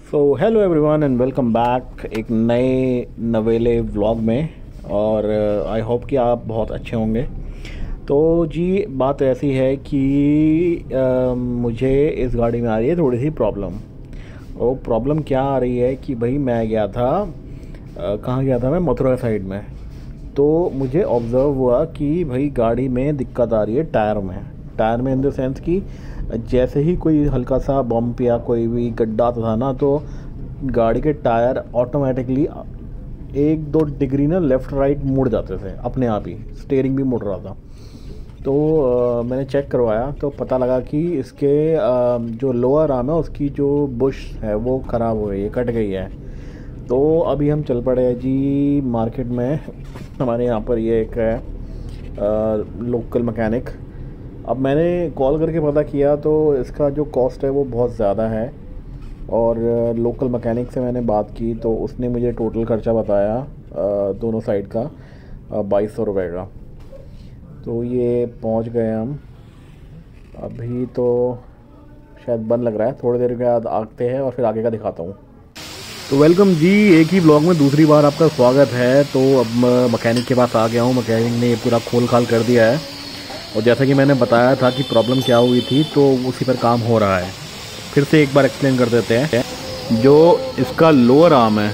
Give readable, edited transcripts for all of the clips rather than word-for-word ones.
So hello everyone and welcome back एक नए नवेले vlog में। और आई होप कि आप बहुत अच्छे होंगे। तो जी बात ऐसी है कि मुझे इस गाड़ी में आ रही है थोड़ी सी प्रॉब्लम। और प्रॉब्लम क्या आ रही है कि भाई मैं गया था कहाँ गया था मैं मथुरा साइड में। तो मुझे ऑब्ज़र्व हुआ कि भाई गाड़ी में दिक्कत आ रही है टायर में इन द सेंस कि जैसे ही कोई हल्का सा बम्प या कोई भी गड्ढा आता था ना, तो गाड़ी के टायर ऑटोमेटिकली 1-2 डिग्री ना लेफ़्ट राइट मुड़ जाते थे अपने आप ही। स्टीयरिंग भी मुड़ रहा था। तो मैंने चेक करवाया तो पता लगा कि इसके जो लोअर आर्म है उसकी जो बुश है वो ख़राब हो गई है, कट गई है। तो अभी हम चल पड़े हैं जी मार्केट में। हमारे यहाँ पर ये एक है लोकल मैकेनिक। अब मैंने कॉल करके पता किया तो इसका जो कॉस्ट है वो बहुत ज़्यादा है। और लोकल मैकेनिक से मैंने बात की तो उसने मुझे टोटल खर्चा बताया दोनों साइड का 2200 रुपये का। तो ये पहुंच गए हम। अभी तो शायद बंद लग रहा है, थोड़ी देर के बाद आते हैं और फिर आगे का दिखाता हूँ। तो वेलकम जी, एक ही ब्लॉग में दूसरी बार आपका स्वागत है। तो अब मैकेनिक के पास आ गया हूँ। मैकेनिक ने ये पूरा खोल खाल कर दिया है और जैसा कि मैंने बताया था कि प्रॉब्लम क्या हुई थी तो उसी पर काम हो रहा है। फिर से एक बार एक्सप्लेन कर देते हैं। जो इसका लोअर आर्म है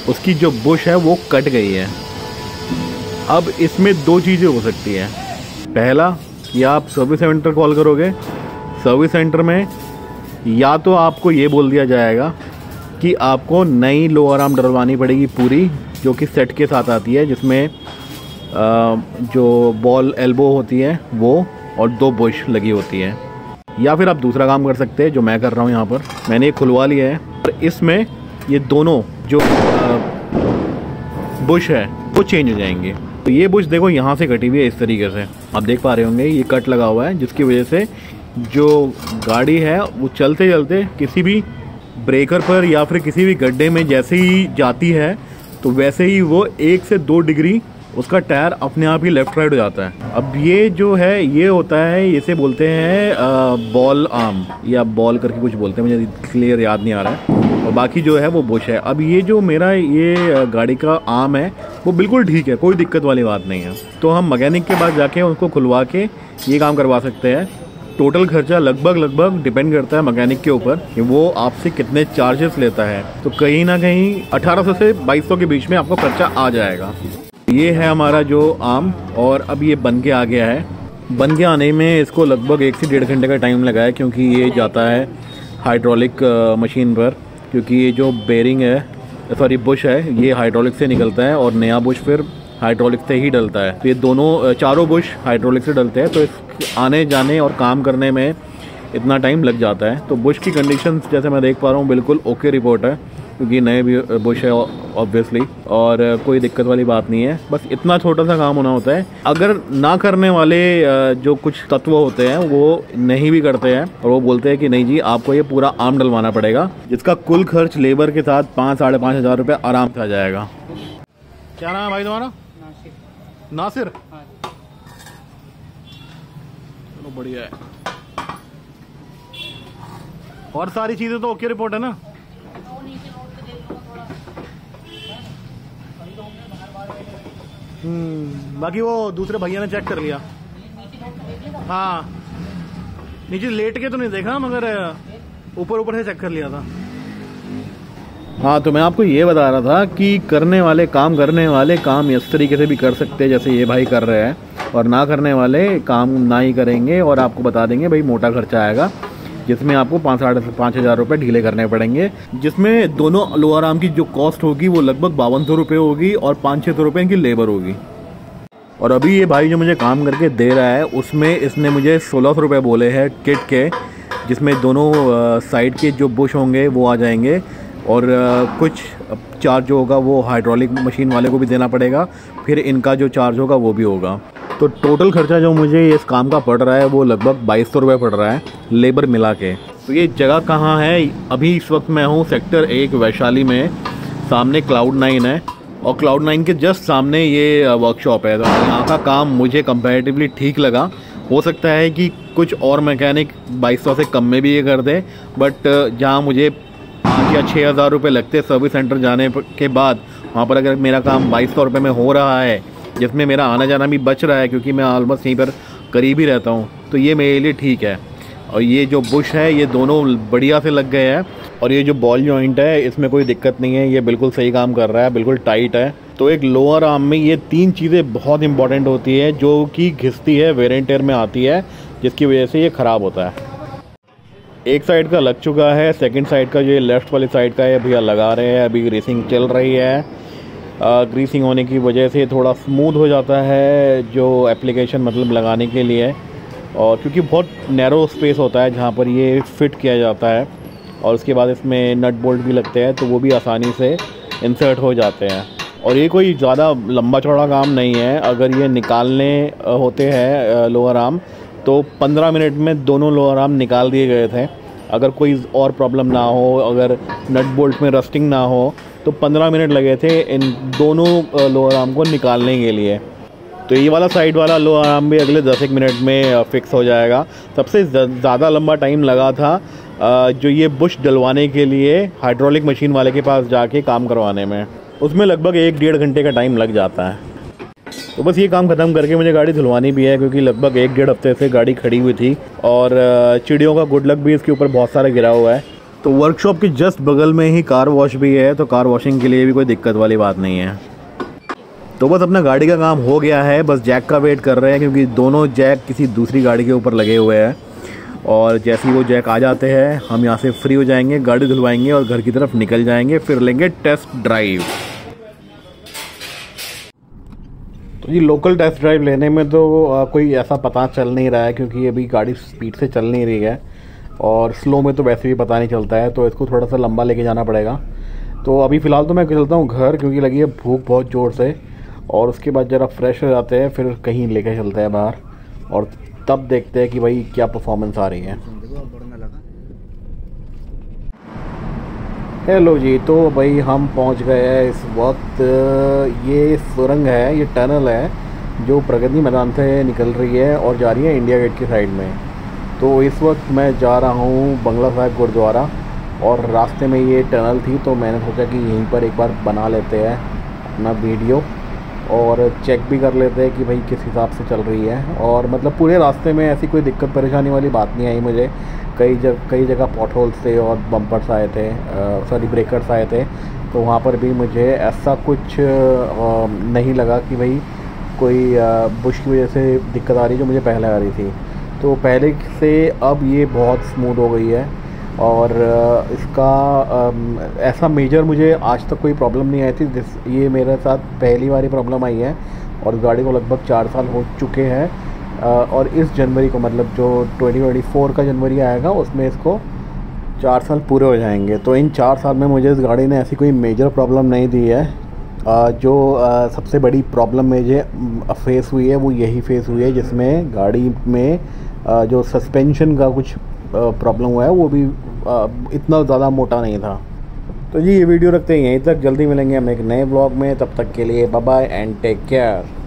उसकी जो बुश है वो कट गई है। अब इसमें दो चीज़ें हो सकती हैं। पहला, या आप सर्विस सेंटर कॉल करोगे, सर्विस सेंटर में या तो आपको ये बोल दिया जाएगा कि आपको नई लोअर आर्म डलवानी पड़ेगी पूरी, जो कि सेट के साथ आती है, जिसमें जो बॉल एल्बो होती है वो और 2 बुश लगी होती है। या फिर आप दूसरा काम कर सकते हैं जो मैं कर रहा हूँ। यहाँ पर मैंने ये खुलवा लिया है और इसमें ये दोनों जो बुश है वो चेंज हो जाएंगे। तो ये बुश देखो यहाँ से कटी हुई है इस तरीके से, आप देख पा रहे होंगे ये कट लगा हुआ है, जिसकी वजह से जो गाड़ी है वो चलते चलते किसी भी ब्रेकर पर या फिर किसी भी गड्ढे में जैसे ही जाती है तो वैसे ही वो 1 से 2 डिग्री उसका टायर अपने आप ही लेफ़्ट राइट हो जाता है। अब ये जो है ये होता है, इसे बोलते हैं बॉल आर्म या बॉल करके कुछ बोलते हैं, मुझे क्लियर याद नहीं आ रहा है। और बाकी जो है वो बुश है। अब ये जो मेरा ये गाड़ी का आर्म है वो बिल्कुल ठीक है, कोई दिक्कत वाली बात नहीं है। तो हम मैकेनिक के पास जाके उसको खुलवा के ये काम करवा सकते हैं। टोटल खर्चा लगभग डिपेंड करता है मैकेनिक के ऊपर कि वो आपसे कितने चार्जेस लेता है। तो कहीं ना कहीं 1800 से 2200 के बीच में आपको खर्चा आ जाएगा। ये है हमारा जो आर्म और अब ये बन के आ गया है। बन के आने में इसको लगभग 1 से 1.5 घंटे का टाइम लगा है, क्योंकि ये जाता है हाइड्रोलिक मशीन पर। क्योंकि ये जो बेरिंग है सॉरी बुश है ये हाइड्रोलिक से निकलता है और नया बुश फिर हाइड्रोलिक से ही डलता है। तो ये दोनों चारों बुश हाइड्रोलिक से डलते हैं, तो इस आने जाने और काम करने में इतना टाइम लग जाता है। तो बुश की कंडीशन जैसे मैं देख पा रहा हूँ बिल्कुल ओके रिपोर्ट है, क्योंकि नए भी बुश है ऑब्वियसली, और कोई दिक्कत वाली बात नहीं है। बस इतना छोटा सा काम होना होता है। अगर ना करने वाले जो कुछ तत्व होते हैं वो नहीं भी करते हैं और वो बोलते हैं कि नहीं जी आपको ये पूरा आर्म डलवाना पड़ेगा, जिसका कुल खर्च लेबर के साथ 5-5.5 हज़ार रुपये आराम से आ जाएगा। क्या नाम है भाई तुम्हारा? नासिर। चलो बढ़िया है। और सारी चीज़ें तो ओके रिपोर्ट है ना? बाकी वो दूसरे भैया ने चेक कर लिया। हाँ नीचे लेट के तो नहीं देखा, मगर ऊपर से चेक कर लिया था। हाँ तो मैं आपको ये बता रहा था कि करने वाले काम इस तरीके से भी कर सकते हैं जैसे ये भाई कर रहे हैं, और ना करने वाले काम ना ही करेंगे और आपको बता देंगे भाई मोटा खर्चा आएगा, जिसमें आपको 5-5 हज़ार रुपये ढीले करने पड़ेंगे, जिसमें दोनों लोअर आर्म की जो कॉस्ट होगी वो लगभग 5200 रुपये होगी और 500-600 रुपये इनकी लेबर होगी। और अभी ये भाई जो मुझे काम करके दे रहा है उसमें इसने मुझे 1600 रुपये बोले हैं किट के, जिसमें दोनों साइड के जो बुश होंगे वो आ जाएंगे और कुछ चार्ज होगा वो हाइड्रोलिक मशीन वाले को भी देना पड़ेगा, फिर इनका जो चार्ज होगा वो भी होगा। तो टोटल खर्चा जो मुझे इस काम का पड़ रहा है वो लगभग 2200 रुपये पड़ रहा है लेबर मिला के। तो ये जगह कहाँ है? अभी इस वक्त मैं हूँ सेक्टर 1 वैशाली में। सामने Cloud9 है और Cloud9 के जस्ट सामने ये वर्कशॉप है। तो यहाँ का काम मुझे कंपैरेटिवली ठीक लगा। हो सकता है कि कुछ और मैकेनिक 2200 से कम में भी ये कर दे, बट जहाँ मुझे 5 या 6 हज़ार रुपये लगते हैं सर्विस सेंटर जाने के बाद। वहाँ पर अगर मेरा काम 2200 रुपये में हो रहा है, जिसमें मेरा आना जाना भी बच रहा है क्योंकि मैं ऑलमोस्ट यहीं पर करीब ही रहता हूँ, तो ये मेरे लिए ठीक है। और ये जो बुश है ये दोनों बढ़िया से लग गए हैं, और ये जो बॉल जॉइंट है इसमें कोई दिक्कत नहीं है, ये बिल्कुल सही काम कर रहा है, बिल्कुल टाइट है। तो एक लोअर आर्म में ये 3 चीज़ें बहुत इंपॉर्टेंट होती है जो कि घिसती है, वेयर एंड टेयर में आती है, जिसकी वजह से ये ख़राब होता है। एक साइड का लग चुका है, सेकंड साइड का जो ये लेफ़्ट वाली साइड का है भैया लगा रहे हैं, अभी ग्रीसिंग चल रही है। ग्रीसिंग होने की वजह से थोड़ा स्मूथ हो जाता है जो एप्लीकेशन मतलब लगाने के लिए, और क्योंकि बहुत नैरो स्पेस होता है जहाँ पर ये फिट किया जाता है, और उसके बाद इसमें नट बोल्ट भी लगते हैं तो वो भी आसानी से इंसर्ट हो जाते हैं। और ये कोई ज़्यादा लंबा चौड़ा काम नहीं है। अगर ये निकालने होते हैं लोअर आर्म तो 15 मिनट में दोनों लोअर आर्म निकाल दिए गए थे। अगर कोई और प्रॉब्लम ना हो, अगर नट बोल्ट में रस्टिंग ना हो, तो 15 मिनट लगे थे इन दोनों लोअर आर्म को निकालने के लिए। तो ये वाला साइड वाला लोअर आर्म भी अगले 10 मिनट में फिक्स हो जाएगा। सबसे ज़्यादा लंबा टाइम लगा था जो ये बुश डलवाने के लिए हाइड्रोलिक मशीन वाले के पास जाके काम करवाने में, उसमें लगभग 1-1.5 घंटे का टाइम लग जाता है। तो बस ये काम ख़त्म करके मुझे गाड़ी धुलवानी भी है, क्योंकि लगभग 1-1.5 हफ्ते से गाड़ी खड़ी हुई थी, और चिड़ियों का गुड लक भी इसके ऊपर बहुत सारा गिरा हुआ है। तो वर्कशॉप के जस्ट बगल में ही कार वॉश भी है, तो कार वॉशिंग के लिए भी कोई दिक्कत वाली बात नहीं है। तो बस अपना गाड़ी का काम हो गया है, बस जैक का वेट कर रहे हैं, क्योंकि दोनों जैक किसी दूसरी गाड़ी के ऊपर लगे हुए हैं, और जैसे ही वो जैक आ जाते हैं हम यहाँ से फ्री हो जाएंगे, गाड़ी धुलवाएंगे और घर की तरफ निकल जाएंगे, फिर लेंगे टेस्ट ड्राइव। तो ये लोकल टेस्ट ड्राइव लेने में तो कोई ऐसा पता चल नहीं रहा है, क्योंकि अभी गाड़ी स्पीड से चल नहीं रही है, और स्लो में तो वैसे भी पता नहीं चलता है, तो इसको थोड़ा सा लंबा लेके जाना पड़ेगा। तो अभी फ़िलहाल तो मैं चलता हूँ घर, क्योंकि लगी है भूख बहुत ज़ोर से, और उसके बाद ज़रा फ्रेश हो जाते हैं, फिर कहीं लेके चलते हैं बाहर, और तब देखते हैं कि भाई क्या परफॉर्मेंस आ रही है। हेलो जी, तो भाई हम पहुंच गए हैं इस वक्त। ये सुरंग है, ये टनल है जो प्रगति मैदान से निकल रही है और जा रही है इंडिया गेट की साइड में। तो इस वक्त मैं जा रहा हूँ बंगला साहिब गुरुद्वारा, और रास्ते में ये टनल थी, तो मैंने सोचा कि यहीं पर एक बार बना लेते हैं अपना वीडियो, और चेक भी कर लेते हैं कि भाई किस हिसाब से चल रही है। और मतलब पूरे रास्ते में ऐसी कोई दिक्कत परेशानी वाली बात नहीं आई मुझे। कई जगह पॉट होल्स थे और बम्पर्स आए थे, सॉरी ब्रेकर्स आए थे, तो वहाँ पर भी मुझे ऐसा कुछ नहीं लगा कि भाई कोई बुश की वजह से दिक्कत आ रही जो मुझे पहले आ रही थी। तो पहले से अब ये बहुत स्मूथ हो गई है, और इसका ऐसा मेजर मुझे आज तक कोई प्रॉब्लम नहीं आई थी। ये मेरे साथ पहली बार प्रॉब्लम आई है, और गाड़ी को लगभग 4 साल हो चुके हैं, और इस जनवरी को मतलब जो 2024 का जनवरी आएगा उसमें इसको 4 साल पूरे हो जाएंगे। तो इन 4 साल में मुझे इस गाड़ी ने ऐसी कोई मेजर प्रॉब्लम नहीं दी है। जो सबसे बड़ी प्रॉब्लम मुझे फेस हुई है वो यही फेस हुई है, जिसमें गाड़ी में जो सस्पेंशन का कुछ प्रॉब्लम हुआ है, वो भी इतना ज़्यादा मोटा नहीं था। तो जी ये वीडियो रखते हैं यहीं तक, जल्दी मिलेंगे हम एक नए ब्लॉग में, तब तक के लिए bye bye and take care.